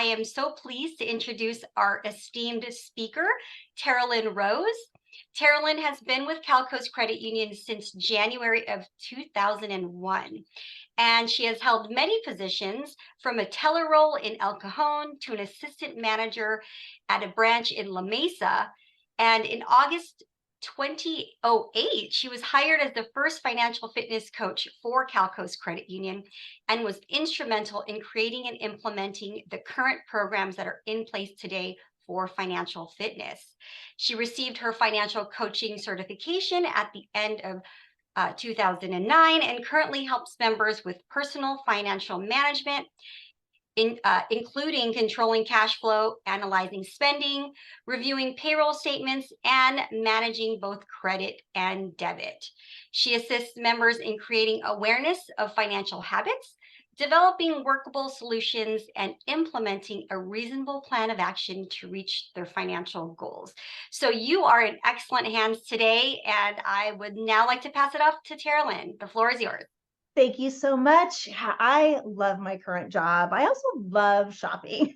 am so pleased to introduce our esteemed speaker, Teralyn Rose. Teralyn has been with Calco's Credit Union since January of 2001, and she has held many positions from a teller role in El Cajon to an assistant manager at a branch in La Mesa. And in August 2008, she was hired as the first financial fitness coach for Calco's Credit Union and was instrumental in creating and implementing the current programs that are in place today for financial fitness. She received her financial coaching certification at the end of 2009 and currently helps members with personal financial management, including controlling cash flow, analyzing spending, reviewing payroll statements, and managing both credit and debit. She assists members in creating awareness of financial habits, developing workable solutions, and implementing a reasonable plan of action to reach their financial goals. So you are in excellent hands today, and I would now like to pass it off to Teralyn. The floor is yours. Thank you so much. I love my current job. I also love shopping.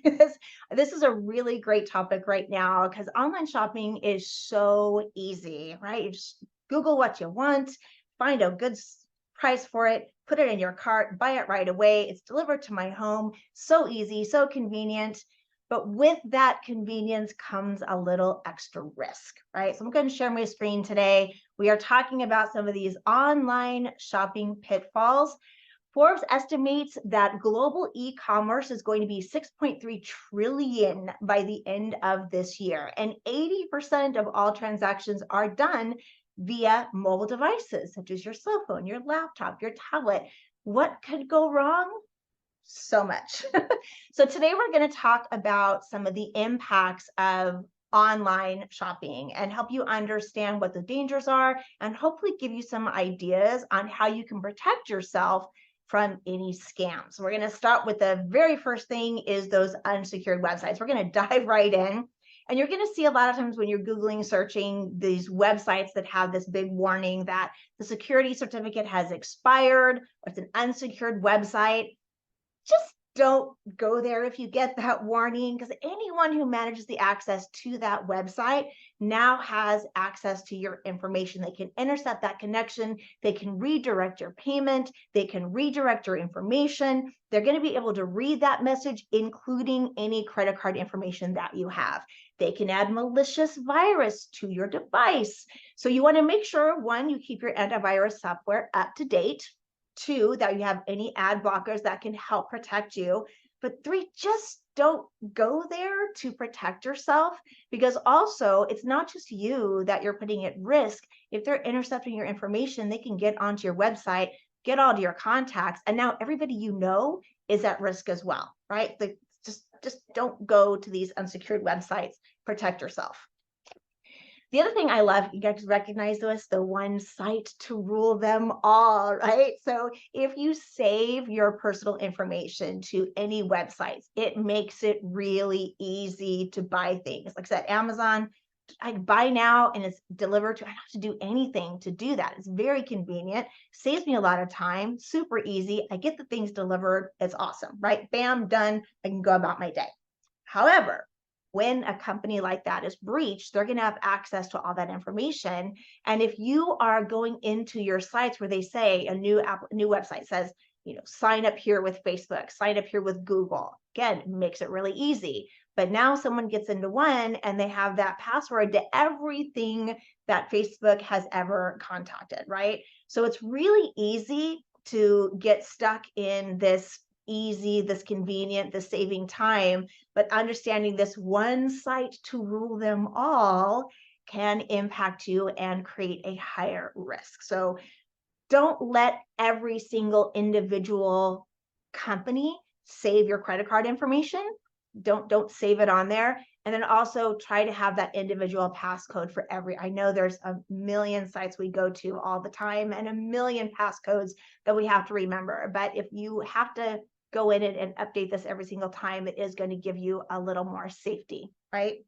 This is a really great topic right now because online shopping is so easy, right? You just Google what you want, find a good price for it, put it in your cart, buy it right away. It's delivered to my home. So easy, so convenient. But with that convenience comes a little extra risk, right? So I'm going to share my screen today. We are talking about some of these online shopping pitfalls. Forbes estimates that global e-commerce is going to be 6.3 trillion by the end of this year. And 80% of all transactions are done via mobile devices, such as your cell phone, your laptop, your tablet. What could go wrong? So much. So today we're going to talk about some of the impacts of online shopping and help you understand what the dangers are and hopefully give you some ideas on how you can protect yourself from any scams. We're going to start with the very first thing is those unsecured websites. We're going to dive right in. And you're going to see a lot of times when you're Googling, searching these websites that have this big warning that the security certificate has expired or it's an unsecured website. Just don't go there if you get that warning, because anyone who manages the access to that website now has access to your information. They can intercept that connection. They can redirect your payment. They can redirect your information. They're going to be able to read that message, including any credit card information that you have. They can add malicious virus to your device. So you want to make sure, one, you keep your antivirus software up to date. Two, that you have any ad blockers that can help protect you. But three, just don't go there to protect yourself, because also it's not just you that you're putting at risk. If they're intercepting your information, they can get onto your website, get all to your contacts, and now everybody you know is at risk as well, right? Just don't go to these unsecured websites. Protect yourself. The other thing I love, you guys recognize this, the one site to rule them all, right? So if you save your personal information to any websites, it makes it really easy to buy things. Like I said, Amazon, I buy now and it's delivered to, I don't have to do anything to do that. It's very convenient, saves me a lot of time, super easy. I get the things delivered. It's awesome, right? Bam, done. I can go about my day. However, when a company like that is breached, they're going to have access to all that information. And if you are going into your sites where they say a new website says, sign up here with Facebook, sign up here with Google, again, makes it really easy. But now someone gets into one and they have that password to everything that Facebook has ever contacted, right? So it's really easy to get stuck in this convenient, this saving time, but understanding this one site to rule them all can impact you and create a higher risk. So don't let every single individual company save your credit card information. Don't save it on there. And then also try to have that individual passcode for I know there's a million sites we go to all the time and a million passcodes that we have to remember. But if you have to go in and update this every single time, it is going to give you a little more safety, right?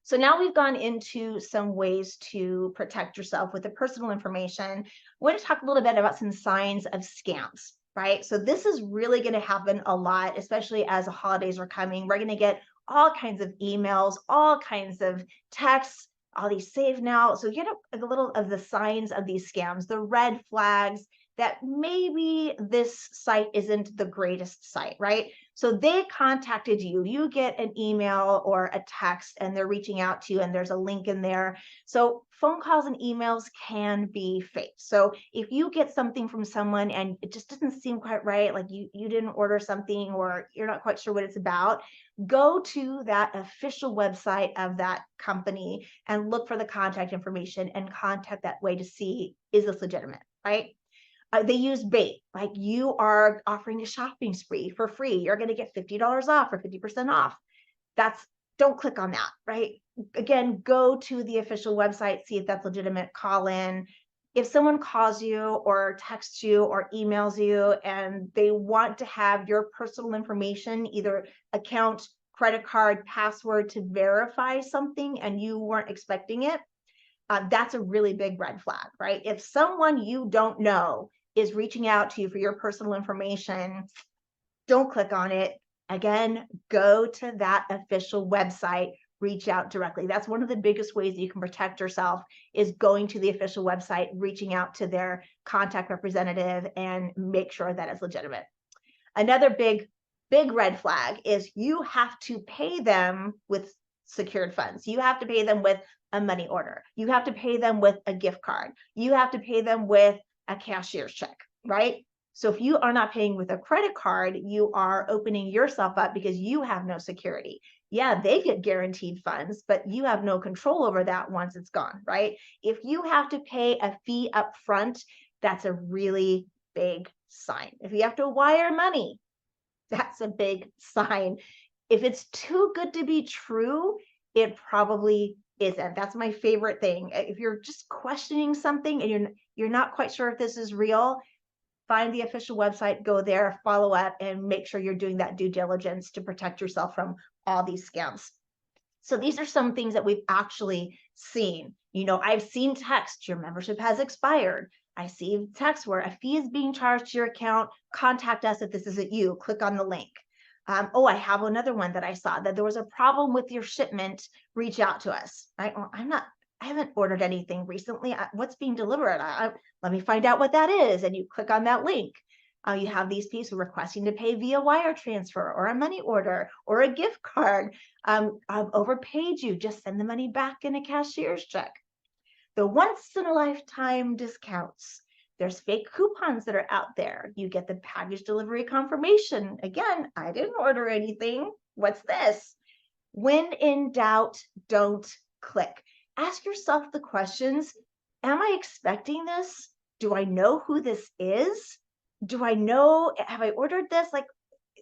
So now we've gone into some ways to protect yourself with the personal information. I want to talk a little bit about some signs of scams. right? So this is really going to happen a lot, especially as the holidays are coming. We're going to get all kinds of emails, all kinds of texts, all these save now. So get a little of the signs of these scams, the red flags that maybe this site isn't the greatest site, right? So they contacted you, you get an email or a text and they're reaching out to you and there's a link in there. So phone calls and emails can be fake. So if you get something from someone and it just doesn't seem quite right, like you didn't order something or you're not quite sure what it's about, go to that official website of that company and look for the contact information and contact that way to see, is this legitimate, right? They use bait, like you are offering a shopping spree for free. You're going to get $50 off or 50% off. That's, don't click on that, right? Again, go to the official website, see if that's legitimate, call in. If someone calls you or texts you or emails you and they want to have your personal information, either account, credit card, password to verify something and you weren't expecting it, that's a really big red flag, right? If someone you don't know is reaching out to you for your personal information, don't click on it. Again, go to that official website, reach out directly. That's one of the biggest ways that you can protect yourself, is going to the official website, reaching out to their contact representative and make sure that it's legitimate. Another big red flag is you have to pay them with secured funds. You have to pay them with a money order. You have to pay them with a gift card. You have to pay them with a cashier's check, right? So if you are not paying with a credit card, you are opening yourself up because you have no security. Yeah, they get guaranteed funds, but you have no control over that once it's gone, right? If you have to pay a fee up front, that's a really big sign. If you have to wire money, that's a big sign. If it's too good to be true, it probably isn't. That's my favorite thing. If you're just questioning something and you're not quite sure if this is real, find the official website, go there, follow up, and make sure you're doing that due diligence to protect yourself from all these scams. So these are some things that we've actually seen. You know, I've seen text, your membership has expired. I see text where a fee is being charged to your account. Contact us if this isn't you. Click on the link. Oh, I have another one that I saw, that there was a problem with your shipment. Reach out to us. Right? Well, I haven't ordered anything recently. What's being delivered? Let me find out what that is. And you click on that link. You have these people requesting to pay via wire transfer or a money order or a gift card. I've overpaid you. Just send the money back in a cashier's check. The once in a lifetime discounts. There's fake coupons that are out there. You get the package delivery confirmation. Again, I didn't order anything. What's this? When in doubt, don't click. Ask yourself the questions. Am I expecting this? Do I know who this is? Do I know, have I ordered this? Like,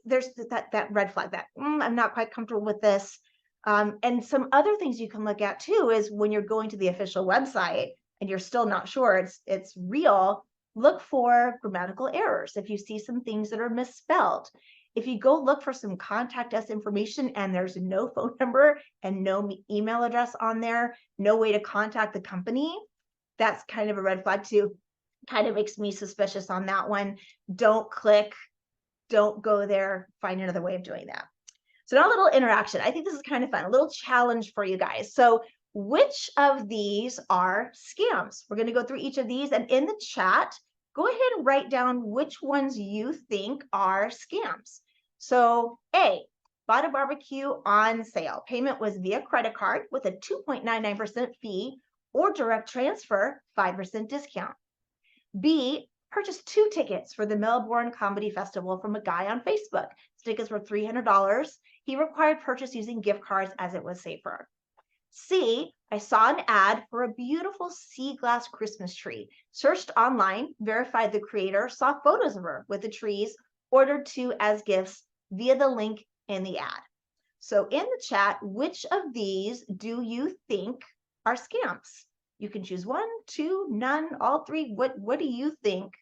there's that red flag that I'm not quite comfortable with this. And some other things you can look at too is when you're going to the official website and you're still not sure it's real, look for grammatical errors. If you see some things that are misspelled, if you go look for some contact us information and there's no phone number and no email address on there, no way to contact the company, that's kind of a red flag too. Kind of makes me suspicious on that one. Don't click, don't go there, find another way of doing that. So now a little interaction. I think this is kind of fun, a little challenge for you guys. So which of these are scams? We're going to go through each of these, and in the chat, go ahead and write down which ones you think are scams. So A, bought a barbecue on sale. Payment was via credit card with a 2.99% fee or direct transfer, 5% discount. B, purchased 2 tickets for the Melbourne Comedy Festival from a guy on Facebook. Tickets were $300. He required purchase using gift cards as it was safer. C, I saw an ad for a beautiful sea glass Christmas tree. Searched online, verified the creator, saw photos of her with the trees, ordered 2 as gifts via the link in the ad. So in the chat, which of these do you think are scams? You can choose 1, 2, none, all 3. What do you think?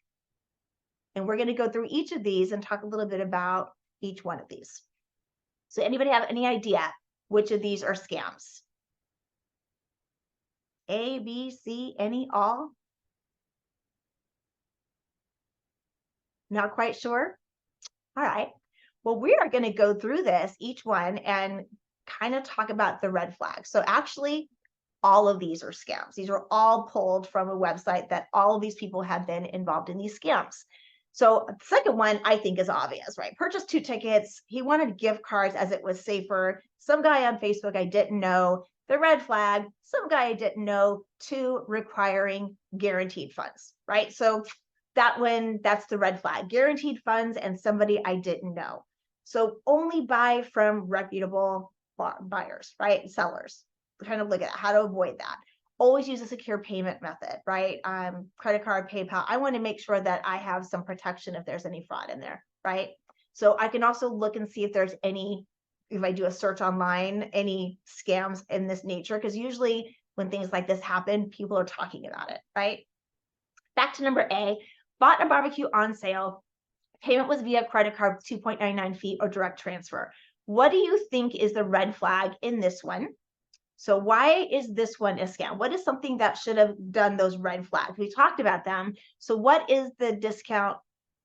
And we're going to go through each of these and talk a little bit about each one of these. So anybody have any idea which of these are scams? A, B, C, any, all? Not quite sure? All right. Well, we are going to go through this, each one, and kind of talk about the red flags. So actually, all of these are scams. These are all pulled from a website that all of these people have been involved in these scams. So the second one I think is obvious, right? Purchased 2 tickets. He wanted gift cards as it was safer. Some guy on Facebook I didn't know. The red flag. Some guy I didn't know. 2, requiring guaranteed funds, right? So that one, that's the red flag. Guaranteed funds and somebody I didn't know. So only buy from reputable buyers, right? Sellers. Kind of look at how to avoid that. Always use a secure payment method, right? Credit card, PayPal. I want to make sure that I have some protection if there's any fraud in there, right? So I can also look and see if there's any, if I do a search online, any scams in this nature, because usually when things like this happen, people are talking about it, right? Back to number A, bought a barbecue on sale. Payment was via credit card, 2.99 feet or direct transfer. What do you think is the red flag in this one? So why is this one a scam? What is something that should have done those red flags? We talked about them. So what is the discount,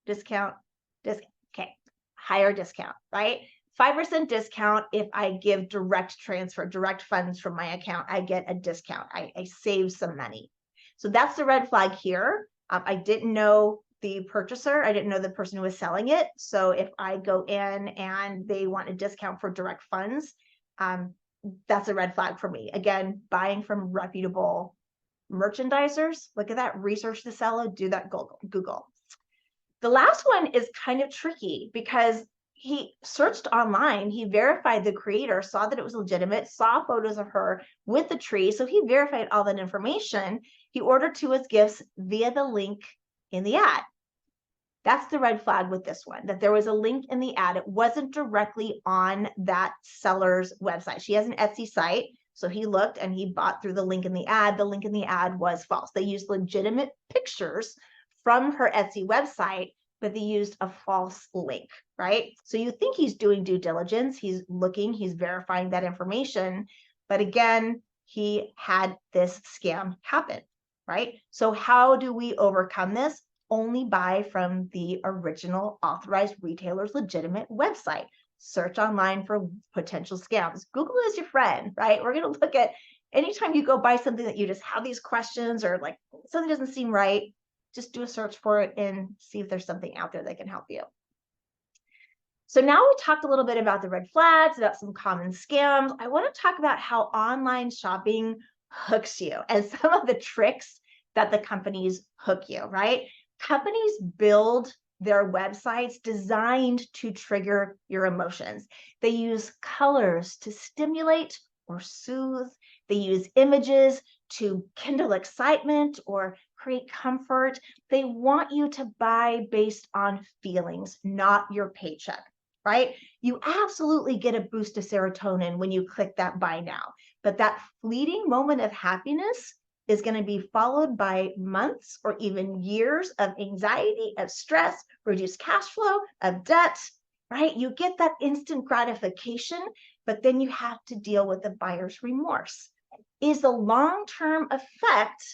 okay, higher discount, right? 5% discount if I give direct transfer, direct funds from my account, I get a discount. I save some money. So that's the red flag here. I didn't know the purchaser. I didn't know the person who was selling it. So if I go in and they want a discount for direct funds, that's a red flag for me. Again, buying from reputable merchandisers. Look at that. Research the seller. Do that Google. The last one is kind of tricky because he searched online. He verified the creator, saw that it was legitimate, saw photos of her with the tree. So he verified all that information. He ordered 2 as gifts via the link in the ad. That's the red flag with this one, that there was a link in the ad. It wasn't directly on that seller's website. She has an Etsy site. So he looked and he bought through the link in the ad. The link in the ad was false. They used legitimate pictures from her Etsy website, but they used a false link, right? So you think he's doing due diligence. He's looking, he's verifying that information. But again, he had this scam happen, right? So how do we overcome this? Only buy from the original authorized retailer's legitimate website. Search online for potential scams. Google is your friend, right? We're going to look at anytime you go buy something that you just have these questions or like something doesn't seem right, just do a search for it and see if there's something out there that can help you. So now we talked a little bit about the red flags, about some common scams. I want to talk about how online shopping hooks you and some of the tricks that the companies hook you, right? Companies build their websites designed to trigger your emotions. They use colors to stimulate or soothe. They use images to kindle excitement or create comfort. They want you to buy based on feelings, not your paycheck, right? You absolutely get a boost of serotonin when you click that buy now, but that fleeting moment of happiness is going to be followed by months or even years of anxiety, of stress, reduced cash flow, of debt, right? You get that instant gratification, but then you have to deal with the buyer's remorse. Is the long-term effect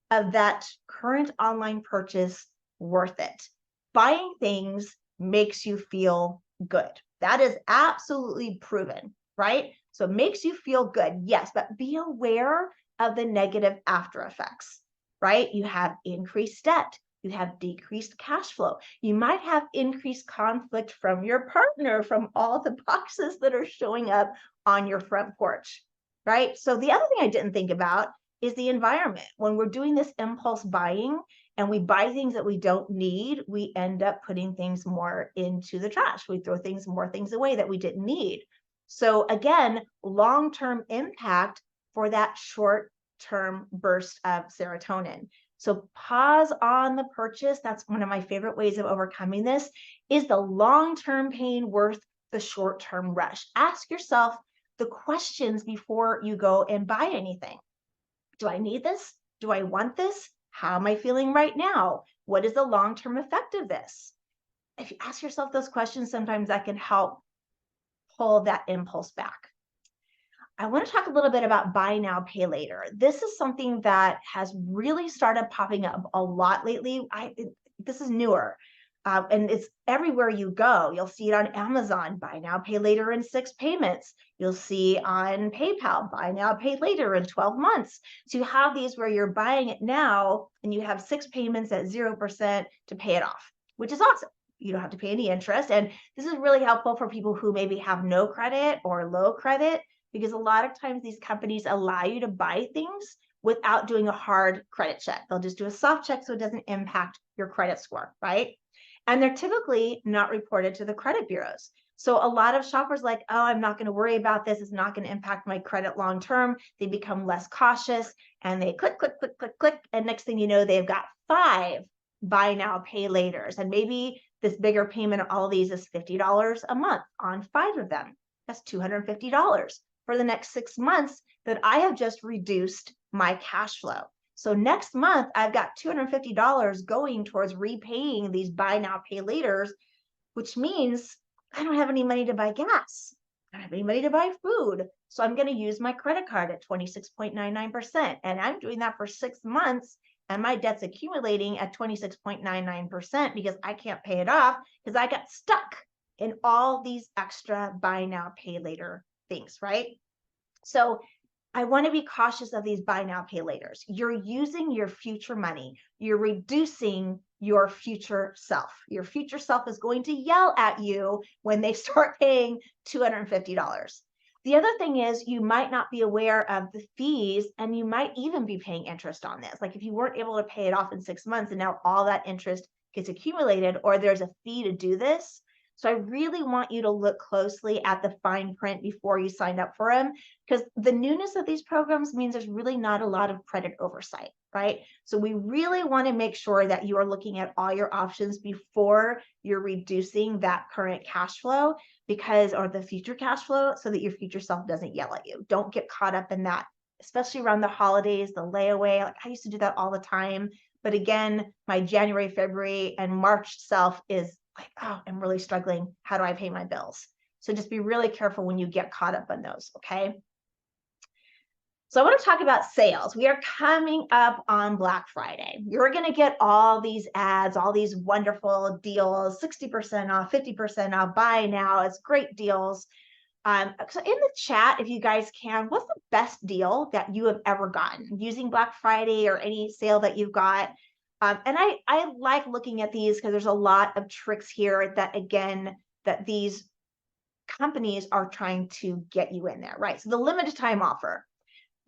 of that current online purchase worth it? Buying things makes you feel good. That is absolutely proven, right? So it makes you feel good, yes, but be aware of the negative after effects, right? You have increased debt. You have decreased cash flow. You might have increased conflict from your partner from all the boxes that are showing up on your front porch, right? So the other thing I didn't think about is the environment. When we're doing this impulse buying and we buy things that we don't need, we end up putting things more into the trash. We throw more things away that we didn't need. So again, long-term impact for that short-term burst of serotonin. So pause on the purchase. That's one of my favorite ways of overcoming this. Is the long-term pain worth the short-term rush? Ask yourself the questions before you go and buy anything. Do I need this? Do I want this? How am I feeling right now? What is the long-term effect of this? If you ask yourself those questions, sometimes that can help pull that impulse back. I want to talk a little bit about buy now, pay later. This is something that has really started popping up a lot lately. This is newer. And it's everywhere you go. You'll see it on Amazon, buy now, pay later in 6 payments. You'll see on PayPal, buy now, pay later in 12 months. So you have these where you're buying it now and you have 6 payments at 0% to pay it off, which is awesome. You don't have to pay any interest. And this is really helpful for people who maybe have no credit or low credit, because a lot of times these companies allow you to buy things without doing a hard credit check. They'll just do a soft check so it doesn't impact your credit score, right? And they're typically not reported to the credit bureaus. So a lot of shoppers like, oh, I'm not going to worry about this. It's not going to impact my credit long term. They become less cautious and they click, click, click, click, click. And next thing you know, they've got 5 buy now, pay laters. And maybe this bigger payment of all of these is $50 a month on 5 of them. That's $250 for the next 6 months that I have just reduced my cash flow. So next month, I've got $250 going towards repaying these buy now, pay laters, which means I don't have any money to buy gas. I don't have any money to buy food. So I'm going to use my credit card at 26.99%. And I'm doing that for 6 months. And my debt's accumulating at 26.99% because I can't pay it off because I got stuck in all these extra buy now, pay later things, right? So I want to be cautious of these buy now, pay laters. You're using your future money. You're reducing your future self. Your future self is going to yell at you when they start paying $250. The other thing is you might not be aware of the fees and you might even be paying interest on this. Like if you weren't able to pay it off in 6 months and now all that interest gets accumulated, or there's a fee to do this. So I really want you to look closely at the fine print before you sign up for them, because the newness of these programs means there's really not a lot of credit oversight, right? So we really want to make sure that you are looking at all your options before you're reducing that current cash flow, or the future cash flow, so that your future self doesn't yell at you. Don't get caught up in that, especially around the holidays, the layaway. Like I used to do that all the time. But again, my January, February, and March self is like, oh, I'm really struggling. How do I pay my bills? So just be really careful when you get caught up on those, okay? So I want to talk about sales. We are coming up on Black Friday. You're going to get all these ads, all these wonderful deals, 60% off, 50% off, buy now. It's great deals. So in the chat, if you guys can, what's the best deal that you have ever gotten using Black Friday or any sale that you've got? And I like looking at these because there's a lot of tricks here that, again, that these companies are trying to get you in there, right? So the limited time offer,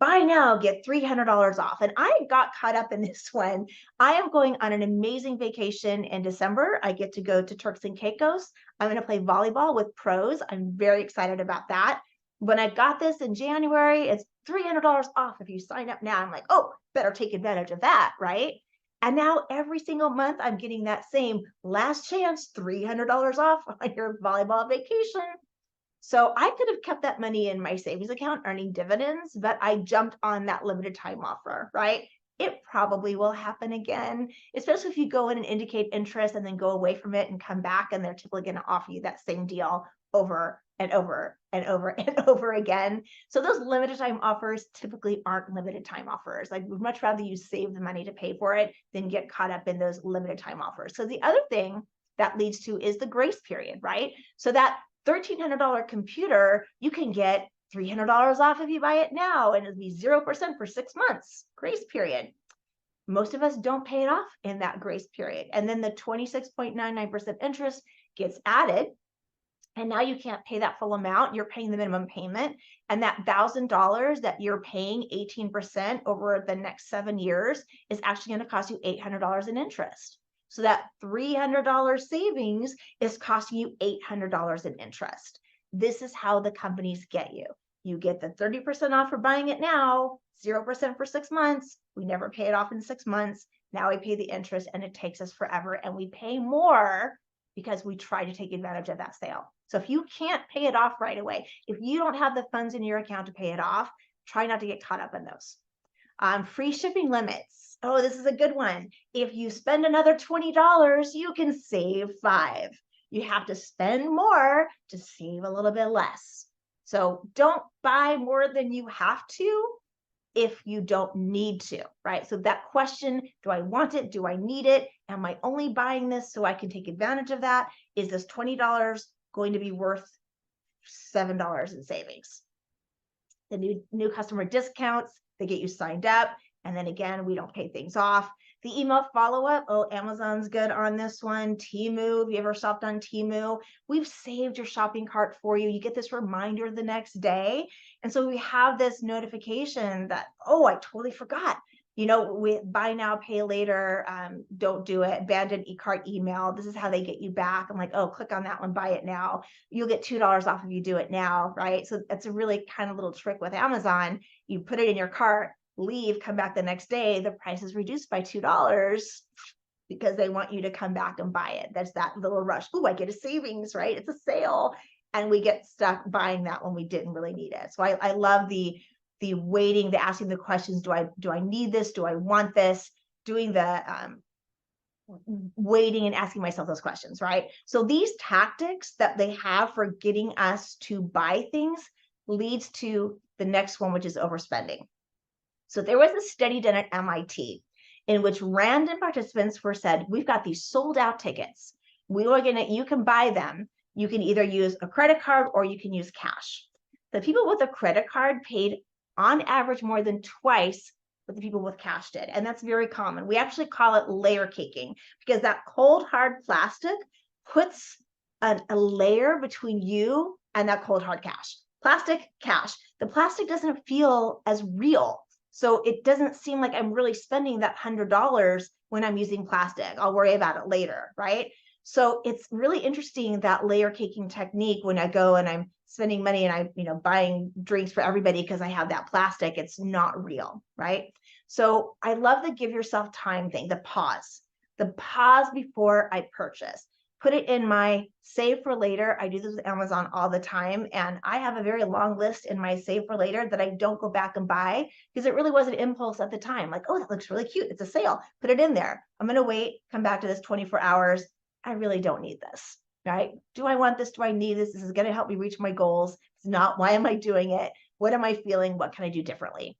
buy now, get $300 off. And I got caught up in this one. I am going on an amazing vacation in December. I get to go to Turks and Caicos. I'm going to play volleyball with pros. I'm very excited about that. When I got this in January, it's $300 off if you sign up now. I'm like, oh, better take advantage of that, right? And now every single month, I'm getting that same last chance, $300 off on your volleyball vacation. So I could have kept that money in my savings account earning dividends, but I jumped on that limited time offer, right? It probably will happen again, especially if you go in and indicate interest and then go away from it and come back, and they're typically going to offer you that same deal over and over and over and over again. So those limited time offers typically aren't limited time offers. Like we'd much rather you save the money to pay for it than get caught up in those limited time offers. So the other thing that leads to is the grace period, right? So that $1,300 computer, you can get $300 off if you buy it now, and it'll be 0% for 6 months, grace period. Most of us don't pay it off in that grace period. And then the 26.99% interest gets added. And now you can't pay that full amount. You're paying the minimum payment. And that $1,000 that you're paying 18% over the next 7 years is actually going to cost you $800 in interest. So that $300 savings is costing you $800 in interest. This is how the companies get you. You get the 30% off for buying it now, 0% for 6 months. We never pay it off in 6 months. Now we pay the interest and it takes us forever, and we pay more because we try to take advantage of that sale. So if you can't pay it off right away, if you don't have the funds in your account to pay it off, try not to get caught up in those. Free shipping limits. Oh, this is a good one. If you spend another $20, you can save $5. You have to spend more to save a little bit less. So don't buy more than you have to if you don't need to, right? So that question, do I want it? Do I need it? Am I only buying this so I can take advantage of that? Is this $20 going to be worth $7 in savings? The new customer discounts, they get you signed up. And then again, we don't pay things off. The email follow-up, oh, Amazon's good on this one. Temu, have you ever shopped on Temu? We've saved your shopping cart for you. You get this reminder the next day. And so we have this notification that, oh, I totally forgot. With buy now, pay later, don't do it, abandoned e-cart email. This is how they get you back. I'm like, oh, click on that one, buy it now. You'll get $2 off if you do it now, right? So that's a really kind of little trick with Amazon. You put it in your cart, leave, come back the next day, the price is reduced by $2 because they want you to come back and buy it. That's that little rush. Oh, I get a savings, right? It's a sale. And we get stuck buying that when we didn't really need it. So I love the waiting, the asking the questions. Do I need this? Do I want this? Doing the waiting and asking myself those questions, right? So these tactics that they have for getting us to buy things leads to the next one, which is overspending. So there was a study done at MIT in which random participants were said, we've got these sold out tickets. You can buy them. You can either use a credit card or you can use cash. The people with a credit card paid on average more than twice what the people with cash did. And that's very common. We actually call it layer caking because that cold, hard plastic puts a layer between you and that cold, hard cash. Plastic, cash. The plastic doesn't feel as real. So it doesn't seem like I'm really spending that $100 when I'm using plastic. I'll worry about it later, right? So it's really interesting, that layer caking technique, when I go and I'm spending money and I'm buying drinks for everybody because I have that plastic, it's not real, right? So I love the give yourself time thing, the pause before I purchase. Put it in my save for later. I do this with Amazon all the time. And I have a very long list in my save for later that I don't go back and buy because it really was an impulse at the time. Like, oh, that looks really cute. It's a sale. Put it in there. I'm going to wait, come back to this 24 hours. I really don't need this, right? Do I want this? Do I need this? This is going to help me reach my goals. It's not, why am I doing it? What am I feeling? What can I do differently?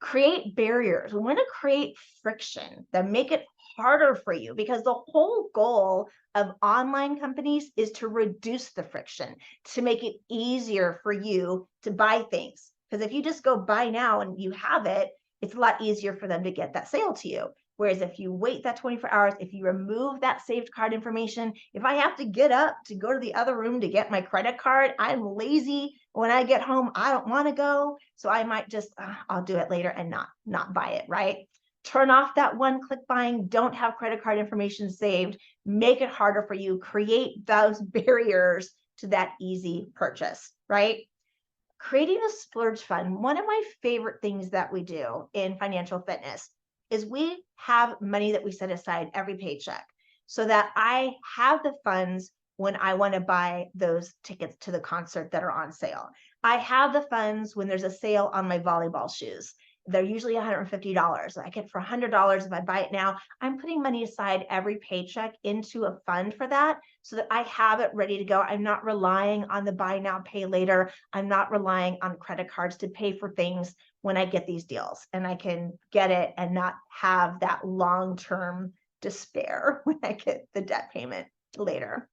Create barriers. We want to create friction that make it harder for you, because the whole goal of online companies is to reduce the friction, to make it easier for you to buy things. Because if you just go buy now and you have it, it's a lot easier for them to get that sale to you. Whereas if you wait that 24 hours, if you remove that saved card information, if I have to get up to go to the other room to get my credit card, I'm lazy. When I get home, I don't want to go. So I might just, I'll do it later and not buy it, right? Turn off that one-click buying. Don't have credit card information saved. Make it harder for you. Create those barriers to that easy purchase, right? Creating a splurge fund. One of my favorite things that we do in financial fitness is we have money that we set aside every paycheck so that I have the funds when I want to buy those tickets to the concert that are on sale. I have the funds when there's a sale on my volleyball shoes. They're usually $150. I get for $100 if I buy it now. I'm putting money aside every paycheck into a fund for that so that I have it ready to go. I'm not relying on the buy now, pay later. I'm not relying on credit cards to pay for things when I get these deals, and I can get it and not have that long-term despair when I get the debt payment later.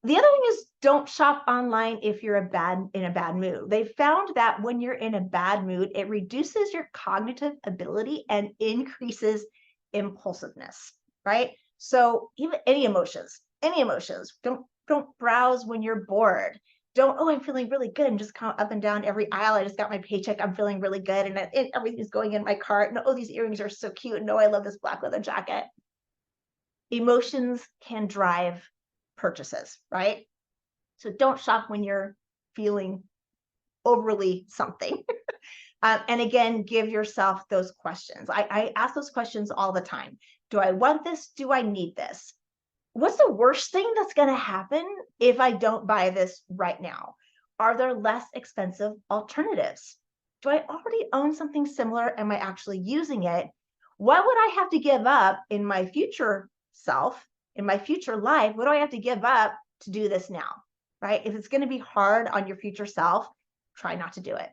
The other thing is, don't shop online if you're in a bad mood. They found that when you're in a bad mood, it reduces your cognitive ability and increases impulsiveness, right? So even any emotions, don't browse when you're bored. Don't, oh, I'm feeling really good. I'm just going up and down every aisle. I just got my paycheck. I'm feeling really good. And everything's going in my cart. And oh, these earrings are so cute. And no, I love this black leather jacket. Emotions can drive purchases, right? So don't shop when you're feeling overly something. And again, give yourself those questions. I ask those questions all the time. Do I want this? Do I need this? What's the worst thing that's going to happen if I don't buy this right now? Are there less expensive alternatives? Do I already own something similar? Am I actually using it? What would I have to give up in my future self, in my future life? What do I have to give up to do this now, right? If it's going to be hard on your future self, try not to do it.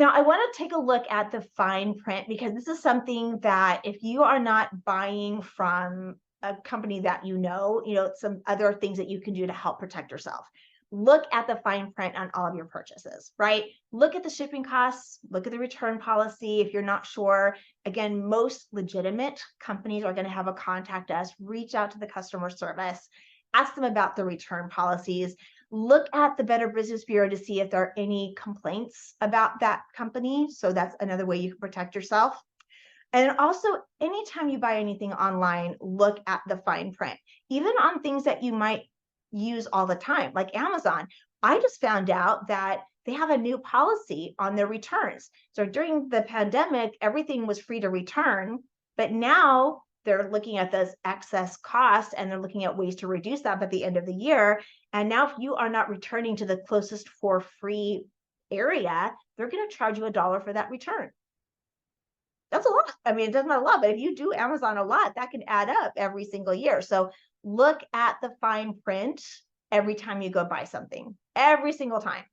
Now, I want to take a look at the fine print because this is something that if you are not buying from a company that you know, some other things that you can do to help protect yourself. Look at the fine print on all of your purchases, right? Look at the shipping costs, look at the return policy if you're not sure. Again, most legitimate companies are going to have a contact us, reach out to the customer service, ask them about the return policies. Look at the Better Business Bureau to see if there are any complaints about that company. So that's another way you can protect yourself. And also, anytime you buy anything online, look at the fine print, even on things that you might use all the time, like Amazon. I just found out that they have a new policy on their returns. So during the pandemic, everything was free to return, but now they're looking at this excess cost and they're looking at ways to reduce that by the end of the year. And now, if you are not returning to the closest for free area, they're going to charge you $1 for that return. That's a lot. I mean, it doesn't matter a lot, but if you do Amazon a lot, that can add up every single year. So look at the fine print every time you go buy something, every single time.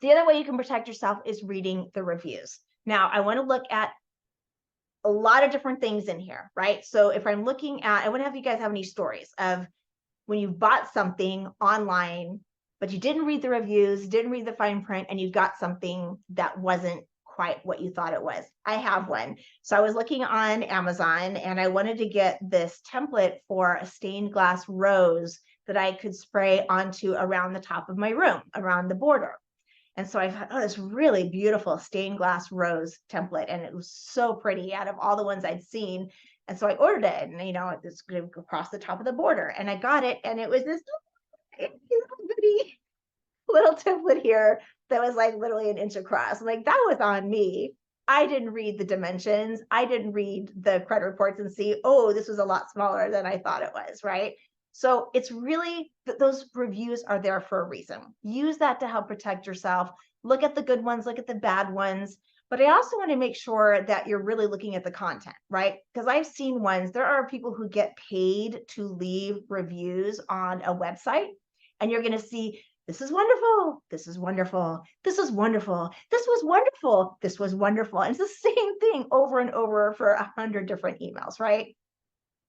The other way you can protect yourself is reading the reviews. Now, I want to look at a lot of different things in here, right? So if I'm looking at, I want to have you guys have any stories of when you bought something online, but you didn't read the reviews, didn't read the fine print, and you got something that wasn't quite what you thought it was. I have one. So I was looking on Amazon and I wanted to get this template for a stained glass rose that I could spray onto around the top of my room, around the border. And so I thought, oh, this really beautiful stained glass rose template. And it was so pretty out of all the ones I'd seen. And so I ordered it and, you know, it's going to go across the top of the border. And I got it. And it was this little bitty little template here that was like literally an inch across. I'm like, that was on me. I didn't read the dimensions. I didn't read the credit reports and see, oh, this was a lot smaller than I thought it was, right? So it's really, those reviews are there for a reason. Use that to help protect yourself. Look at the good ones, look at the bad ones. But I also want to make sure that you're really looking at the content, right? Because I've seen ones, there are people who get paid to leave reviews on a website, and you're going to see, this is wonderful. This is wonderful. This is wonderful. This was wonderful. This was wonderful. And it's the same thing over and over for 100 different emails, right?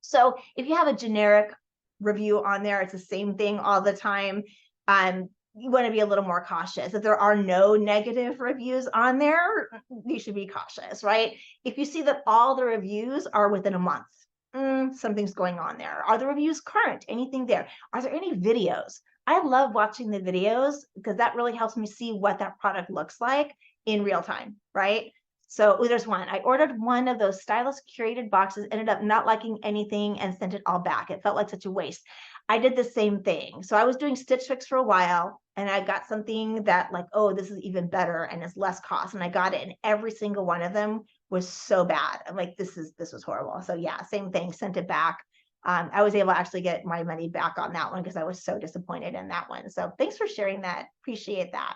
So if you have a generic review on there, it's the same thing all the time. You want to be a little more cautious. If there are no negative reviews on there, you should be cautious, right? If you see that all the reviews are within a month, something's going on there. Are the reviews current? Anything there? Are there any videos? I love watching the videos because that really helps me see what that product looks like in real time, right? So there's one. I ordered one of those stylish curated boxes, ended up not liking anything and sent it all back. It felt like such a waste. I did the same thing. So I was doing Stitch Fix for a while and I got something that like, oh, this is even better and it's less cost. And I got it and every single one of them was so bad. I'm like, this was horrible. So yeah, same thing, sent it back. I was able to actually get my money back on that one because I was so disappointed in that one. So thanks for sharing that. Appreciate that.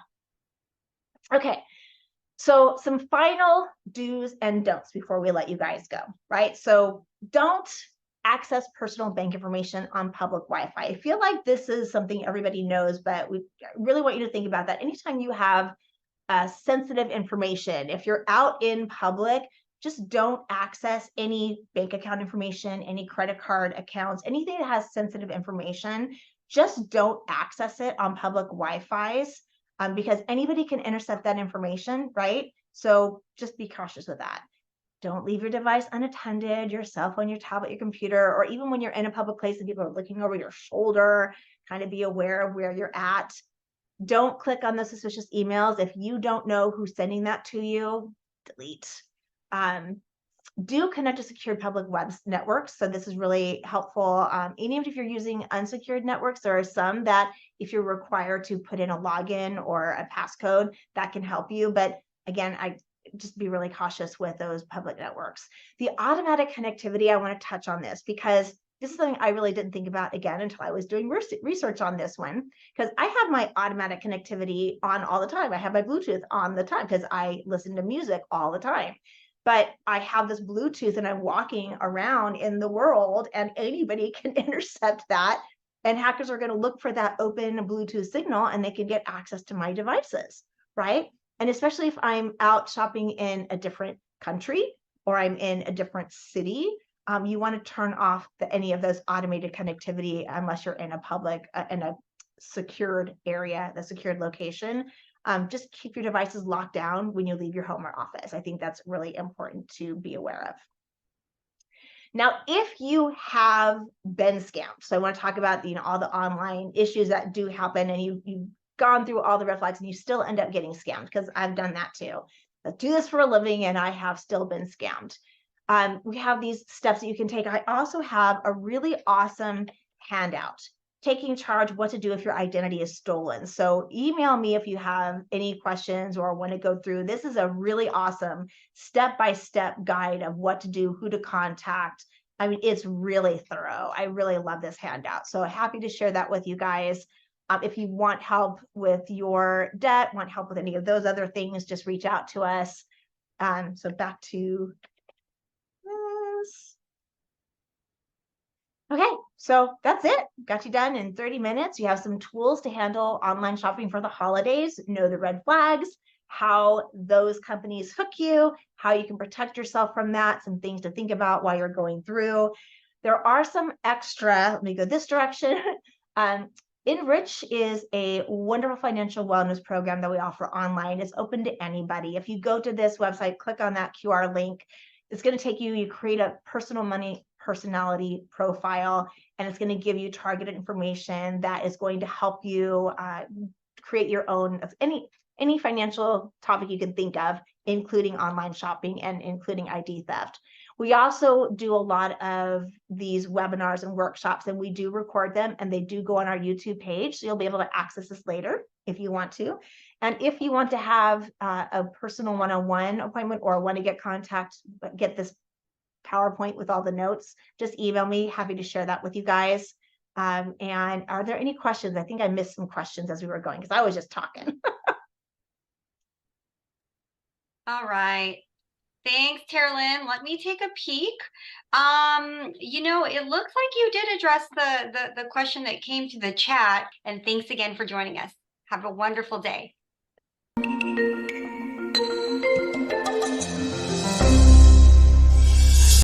Okay. So some final do's and don'ts before we let you guys go, right? So don't access personal bank information on public Wi-Fi. I feel like this is something everybody knows, but we really want you to think about that. Anytime you have sensitive information, if you're out in public, just don't access any bank account information, any credit card accounts, anything that has sensitive information. Just don't access it on public Wi-Fi's because anybody can intercept that information, right? So just be cautious with that. Don't leave your device unattended, your cell phone, your tablet, your computer, or even when you're in a public place and people are looking over your shoulder, kind of be aware of where you're at. Don't click on the suspicious emails. If you don't know who's sending that to you, delete. Do connect to secured public web networks. So this is really helpful. Even if you're using unsecured networks, there are some that if you're required to put in a login or a passcode, that can help you. But again, I just be really cautious with those public networks. The automatic connectivity, I want to touch on this because this is something I really didn't think about again until I was doing research on this one, because I have my automatic connectivity on all the time. I have my Bluetooth on the time because I listen to music all the time. But I have this Bluetooth and I'm walking around in the world and anybody can intercept that. And hackers are going to look for that open Bluetooth signal and they can get access to my devices, right? And especially if I'm out shopping in a different country or I'm in a different city, you want to turn off any of those automated connectivity unless you're in a in a secured area, the secured location. Just keep your devices locked down when you leave your home or office. I think that's really important to be aware of. Now, if you have been scammed, so I want to talk about all the online issues that do happen, and you've gone through all the red flags and you still end up getting scammed, because I've done that too. I do this for a living and I have still been scammed. We have these steps that you can take. I also have a really awesome handout taking charge what to do if your identity is stolen. So email me if you have any questions or want to go through. This is a really awesome step-by-step guide of what to do, who to contact. I mean, it's really thorough. I really love this handout. So happy to share that with you guys. If you want help with your debt, want help with any of those other things, just reach out to us. So back to this. Okay, so that's it. Got you done in 30 minutes. You have some tools to handle online shopping for the holidays, know the red flags, how those companies hook you, how you can protect yourself from that, some things to think about while you're going through. There are some extra, let me go this direction. Enrich is a wonderful financial wellness program that we offer online. It's open to anybody. If you go to this website, click on that QR link, it's going to take you, you create a personal money personality profile, and it's going to give you targeted information that is going to help you create your own any financial topic you can think of, including online shopping and including ID theft. We also do a lot of these webinars and workshops, and we do record them, and they do go on our YouTube page. So you'll be able to access this later if you want to. And if you want to have a personal one-on-one appointment or want to get this PowerPoint with all the notes, just email me. Happy to share that with you guys. And are there any questions? I think I missed some questions as we were going because I was just talking. All right. Thanks, Teralyn. Let me take a peek. It looks like you did address the question that came to the chat, and thanks again for joining us. Have a wonderful day.